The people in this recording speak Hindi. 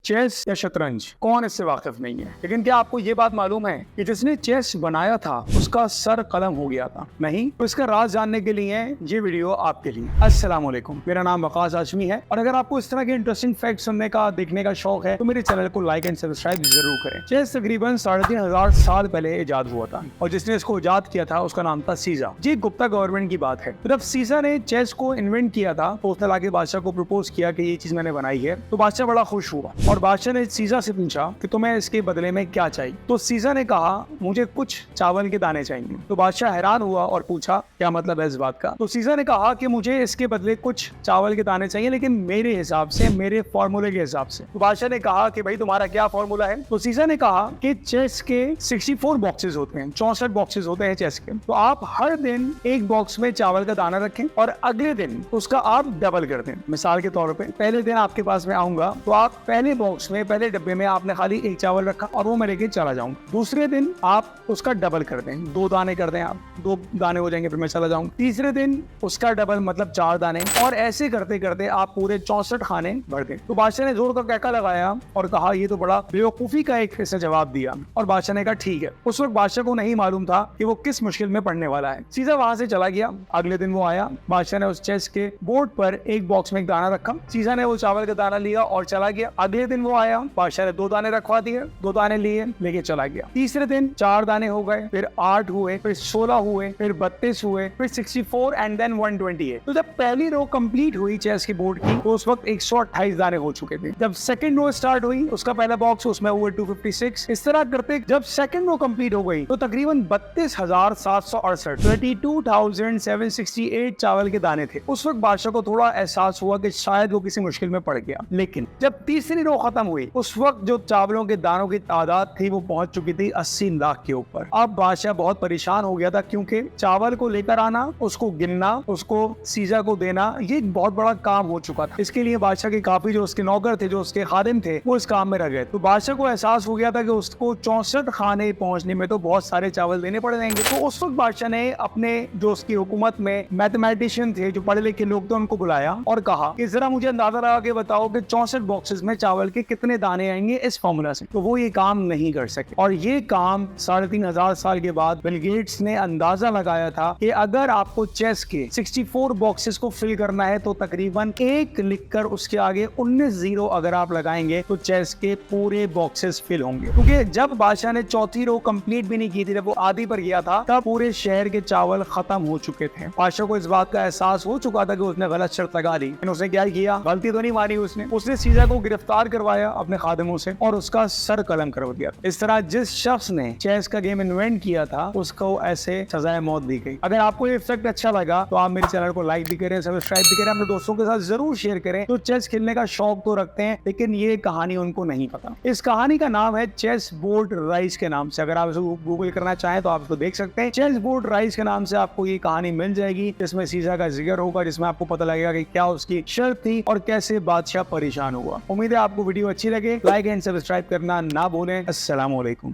चेस या शतरंज, कौन इससे वाकिफ नहीं है। लेकिन क्या आपको ये बात मालूम है कि जिसने चेस बनाया था उसका सर कलम हो गया था? नहीं। तो इसका राज जानने के लिए ये वीडियो आपके लिए। अस्सलाम वालेकुम, मेरा नाम वकास हाशमी है और अगर आपको इस तरह के इंटरेस्टिंग फैक्ट सुनने का, देखने का शौक है तो मेरे चैनल को लाइक एंड सब्सक्राइब जरूर करें। चेस तकरीबन 3500 साल पहले इजाद हुआ था और जिसने इसको इजाद किया था उसका नाम था सीजा। ये गुप्ता गवर्नमेंट की बात है। तो जब सीजा ने चेस को इन्वेंट किया था तो उसने लाके बादशाह को प्रपोज किया कि ये चीज मैंने बनाई है। तो बादशाह बड़ा खुश हुआ और बादशाह ने सीजा से पूछा कि तुम्हें इसके बदले में क्या चाहिए। तो सीजा ने कहा मुझे कुछ चावल के दाने चाहिए। तो बादशाह हैरान हुआ और पूछा क्या मतलब है इस बात का। तो सीजा ने कहा कि मुझे इसके बदले कुछ चावल के दाने चाहिए, लेकिन मेरे हिसाब से, मेरे फॉर्मूले के हिसाब से। तो बादशाह ने कहा कि भाई तुम्हारा क्या फॉर्मूला है। तो सीजा ने कहा कि चेस के 64 बॉक्सेस होते हैं, 64 बॉक्सेस होते हैं चेस के। तो आप हर दिन एक बॉक्स में चावल का दाना रखें और अगले दिन उसका आप डबल कर दें। मिसाल के तौर पे पहले दिन आपके पास में आऊंगा तो आप पहले बॉक्स में, पहले डब्बे में आपने खाली एक चावल रखा और वो मैं लेके चला जाऊंगा। दूसरे दिन आप उसका डबल कर दें, 2 दाने कर दें, आप 2 दाने हो जाएंगे, फिर मैं चला जाऊंगा। तीसरे दिन उसका डबल मतलब 4 दाने, और ऐसे करते करते आप पूरे 64 खाने भर दें। तो बादशाह ने जोर का कहका लगाया और कहा ये तो बड़ा बेवकूफी का एक इसने जवाब दिया और बादशाह ने कहा ठीक है। उस वक्त बादशाह को नहीं मालूम था कि वो किस मुश्किल में पड़ने वाला है। सीधा वहां से चला गया। अगले दिन वो आया, बादशाह ने उस चेस के बोर्ड पर एक बॉक्स में एक दाना रखा। सीधा ने वो चावल का दाना लिया और चला गया। अगले दिन वो आया, बादशाह ने 2 दाने रखवा दिए, 2 दाने लिए, लेके चला गया। तीसरे दिन 4 दाने हो गए, फिर 8 हुए, फिर 16 हुए, फिर 32 हुए, फिर 64 एंड देन 128। तो जब पहली रो कंप्लीट हुई चेस की बोर्ड की तो उस वक्त 128 दाने हो चुके थे। जब सेकंड रो स्टार्ट हुई, उसका पहला बॉक्स, उसमें हुए 256। इस तरह करते जब सेकंड रो कंप्लीट हो गई तो तकरीबन 32,768 32,768 चावल के दाने थे। उस वक्त बादशाह को थोड़ा एहसास हुआ कि शायद वो किसी मुश्किल में पड़ गया। लेकिन जब तीसरी रो खत्म हुई उस वक्त जो चावलों के दानों की तादाद थी वो पहुंच चुकी थी 80 लाख के ऊपर। अब बादशाह बहुत परेशान हो गया था क्योंकि चावल को लेकर आना, उसको गिनना, उसको सीजा को देना, ये बहुत बड़ा काम हो चुका था। इसके लिए बादशाह के काफी जो उसके नौकर थे, जो उसके खादिम थे, वो इस काम में रह गए। तो बादशाह को एहसास हो गया था कि उसको 64 खाने पहुंचने में तो बहुत सारे चावल देने पड़ जाएंगे। तो उस वक्त बादशाह ने अपने जो उसकी हुकूमत में मैथमेटिशियन थे, जो पढ़े लिखे लोग थे, उनको बुलाया और कहा कि जरा मुझे अंदाजा लगा के बताओ कि 64 बॉक्सेस में चावल के कितने दाने आएंगे इस फॉर्मूला से। तो वो ये काम नहीं कर सके और ये काम 3500 साल के बाद बिल गेट्स ने अंदाजा लगाया था कि अगर आपको चेस के 64 बॉक्सेस को फिल करना है तो तकरीबन 1 लिखकर उसके आगे 19 जीरो अगर आप लगाएंगे तो चेस के पूरे बॉक्सेस फिल होंगे। क्योंकि जब बादशाह ने चौथी रो कंप्लीट भी नहीं की थी, जब वो आधी पर गया था, तब पूरे शहर के चावल खत्म हो चुके थे। बादशाह को इस बात का एहसास हो चुका था कि उसने गलत शर्त लगा दी। लेकिन उसने क्या किया, गलती तो नहीं मानी उसने सीजा को गिरफ्तार करवाया अपने खादिमों से और उसका सर कलम करवा दिया। इस तरह जिस शख्स ने चेस का गेम इन्वेंट किया था उसको ऐसे सजाए मौत दी गई। अगर आपको ये फैक्ट अच्छा लगा तो आप मेरे चैनल को लाइक भी करें, सब्सक्राइब भी करें, अपने दोस्तों के साथ जरूर शेयर करें। तो चेस खेलने का शौक तो रखते हैं लेकिन ये कहानी उनको नहीं पता। इस कहानी का नाम है चेस बोर्ड राइज के नाम से। अगर आप इसको गूगल करना चाहें तो आप इसको देख सकते हैं। चेस बोर्ड राइज के नाम से आपको ये कहानी मिल जाएगी जिसमें सीजा का जिक्र होगा, जिसमें आपको पता लगेगा कि क्या उसकी शर्त थी और कैसे बादशाह परेशान हुआ। उम्मीद है आपको वीडियो अच्छी लगे। लाइक एंड सब्सक्राइब करना ना भूलें। अस्सलाम वालेकुम।